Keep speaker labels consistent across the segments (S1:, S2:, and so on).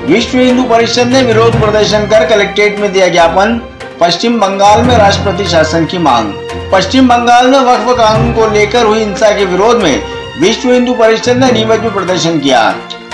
S1: विश्व हिंदू परिषद ने विरोध प्रदर्शन कर कलेक्ट्रेट में दिया ज्ञापन। पश्चिम बंगाल में राष्ट्रपति शासन की मांग। पश्चिम बंगाल में वक्फ कानून को लेकर हुई हिंसा के विरोध में विश्व हिंदू परिषद ने नीमच में प्रदर्शन किया।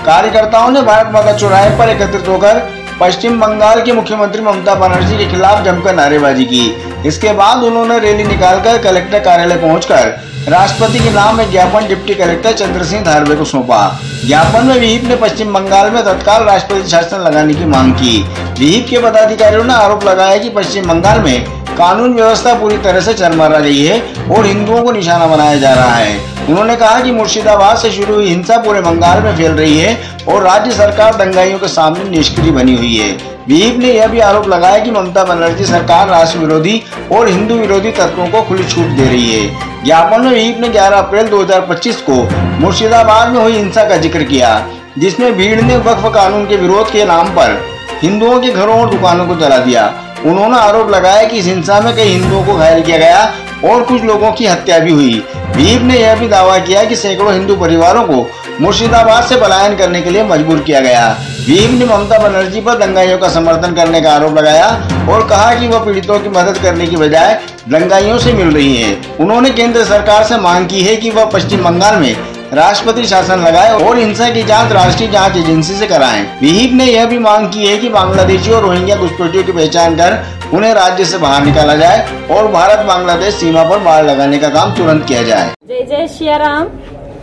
S1: कार्यकर्ताओं ने भारत माता चौराहे पर एकत्रित होकर पश्चिम बंगाल की मुख्यमंत्री ममता बनर्जी के खिलाफ जमकर नारेबाजी की। इसके बाद उन्होंने रैली निकालकर कलेक्टर कार्यालय पहुंचकर राष्ट्रपति के नाम एक ज्ञापन डिप्टी कलेक्टर चंद्र सिंह धारवे को सौंपा। ज्ञापन में विहिप ने पश्चिम बंगाल में तत्काल राष्ट्रपति शासन लगाने की मांग की। विहिप के पदाधिकारियों ने आरोप लगाया कि पश्चिम बंगाल में कानून व्यवस्था पूरी तरह से चरमरा रही है और हिंदुओं को निशाना बनाया जा रहा है। उन्होंने कहा कि मुर्शिदाबाद से शुरू हुई हिंसा पूरे बंगाल में फैल रही है और राज्य सरकार दंगाइयों के सामने निष्क्रिय बनी हुई है। विहिप ने यह भी आरोप लगाया कि ममता बनर्जी सरकार राष्ट्र विरोधी और हिंदू विरोधी तत्वों को खुली छूट दे रही है। ज्ञापन में विहिप ने 11 अप्रैल 2025 को मुर्शिदाबाद में हुई हिंसा का जिक्र किया, जिसमें भीड़ ने वक्फ कानून के विरोध के नाम पर हिंदुओं के घरों और दुकानों को जला दिया। उन्होंने आरोप लगाया कि इस हिंसा में कई हिंदुओं को घायल किया गया और कुछ लोगों की हत्या भी हुई। विहिप ने यह भी दावा किया कि सैकड़ों हिंदू परिवारों को मुर्शिदाबाद से पलायन करने के लिए मजबूर किया गया। विहिप ने ममता बनर्जी पर दंगाइयों का समर्थन करने का आरोप लगाया और कहा कि वह पीड़ितों की मदद करने की बजाय दंगाइयों से मिल रही है। उन्होंने केंद्र सरकार से मांग की है कि वह पश्चिम बंगाल में राष्ट्रपति शासन लगाए और हिंसा की जांच राष्ट्रीय जांच एजेंसी से कराएं। विहिप ने यह भी मांग की है कि बांग्लादेशी और रोहिंग्या घुसपैठियों की पहचान कर उन्हें राज्य से बाहर निकाला जाए और भारत बांग्लादेश सीमा पर बाड़ लगाने का काम तुरंत किया जाए।
S2: जय जय सिया राम।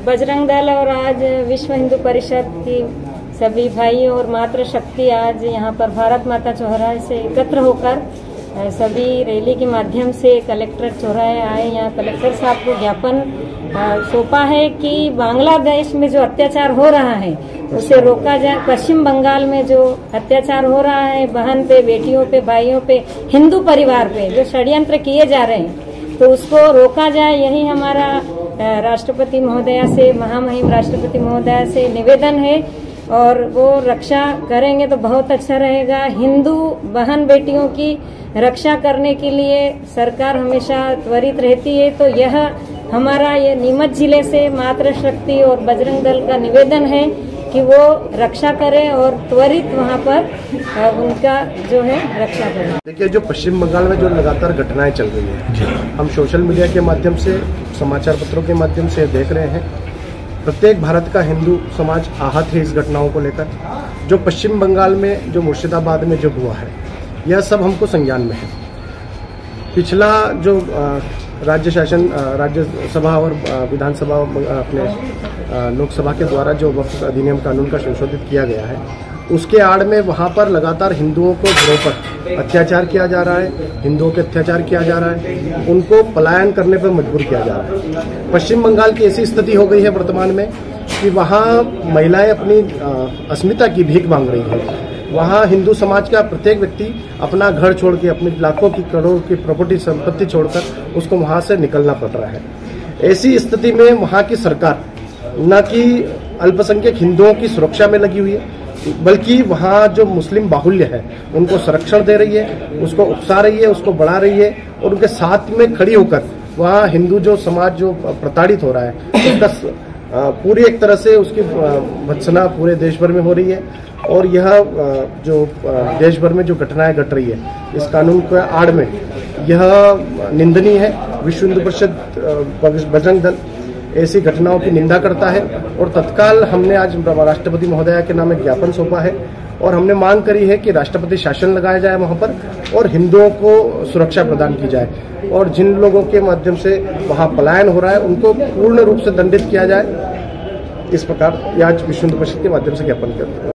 S2: बजरंग दल और आज विश्व हिंदू परिषद की सभी भाइयों और मातृशक्ति आज यहाँ पर भारत माता चौराहे से एकत्र होकर सभी रैली के माध्यम से कलेक्टर चौराहे आए। यहाँ कलेक्टर साहब को ज्ञापन सौंपा है कि बांग्लादेश में जो अत्याचार हो रहा है उसे रोका जाए। पश्चिम बंगाल में जो अत्याचार हो रहा है बहन पे, बेटियों पे, भाइयों पे, हिंदू परिवार पे जो षड्यंत्र किए जा रहे हैं तो उसको रोका जाए। यही हमारा राष्ट्रपति महोदया से, महामहिम राष्ट्रपति महोदया से निवेदन है और वो रक्षा करेंगे तो बहुत अच्छा रहेगा। हिंदू बहन बेटियों की रक्षा करने के लिए सरकार हमेशा त्वरित रहती है। तो यह हमारा ये नीमच जिले से मातृशक्ति और बजरंग दल का निवेदन है कि वो रक्षा करें और त्वरित वहाँ पर उनका जो है रक्षा करें।
S3: देखिए, जो पश्चिम बंगाल में जो लगातार घटनाएं चल रही हैं, हम सोशल मीडिया के माध्यम से, समाचार पत्रों के माध्यम से देख रहे हैं। प्रत्येक भारत का हिंदू समाज आहत है इस घटनाओं को लेकर। जो पश्चिम बंगाल में जो मुर्शिदाबाद में जो हुआ है यह सब हमको संज्ञान में है। पिछला जो राज्यसभा और विधानसभा अपने लोकसभा के द्वारा जो वक्फ अधिनियम कानून का संशोधित किया गया है उसके आड़ में वहाँ पर लगातार हिंदुओं को घरों पर अत्याचार किया जा रहा है, हिंदुओं के अत्याचार किया जा रहा है, उनको पलायन करने पर मजबूर किया जा रहा है। पश्चिम बंगाल की ऐसी स्थिति हो गई है वर्तमान में कि वहाँ महिलाएं अपनी अस्मिता की भीख मांग रही है। वहाँ हिंदू समाज का प्रत्येक व्यक्ति अपना घर छोड़ के, अपनी लाखों की करोड़ों की प्रॉपर्टी संपत्ति छोड़कर उसको वहाँ से निकलना पड़ रहा है। ऐसी स्थिति में वहाँ की सरकार न कि अल्पसंख्यक हिंदुओं की सुरक्षा में लगी हुई है बल्कि वहाँ जो मुस्लिम बाहुल्य है उनको संरक्षण दे रही है, उसको उकसा रही है, उसको बढ़ा रही है और उनके साथ में खड़ी होकर वहाँ हिंदू जो समाज जो प्रताड़ित हो रहा है उसका पूरी एक तरह से उसकी भत्सना पूरे देश भर में हो रही है। और यह जो देश भर में जो घटनाएं घट रही है इस कानून के आड़ में यह निंदनीय है। विश्व हिंदू परिषद बजरंग दल ऐसी घटनाओं की निंदा करता है और तत्काल हमने आज राष्ट्रपति महोदया के नाम एक ज्ञापन सौंपा है और हमने मांग करी है कि राष्ट्रपति शासन लगाया जाए वहां पर और हिंदुओं को सुरक्षा प्रदान की जाए और जिन लोगों के माध्यम से वहां पलायन हो रहा है उनको पूर्ण रूप से दंडित किया जाए। इस प्रकार आज विश्व हिंदू परिषद के माध्यम से ज्ञापन करते हैं।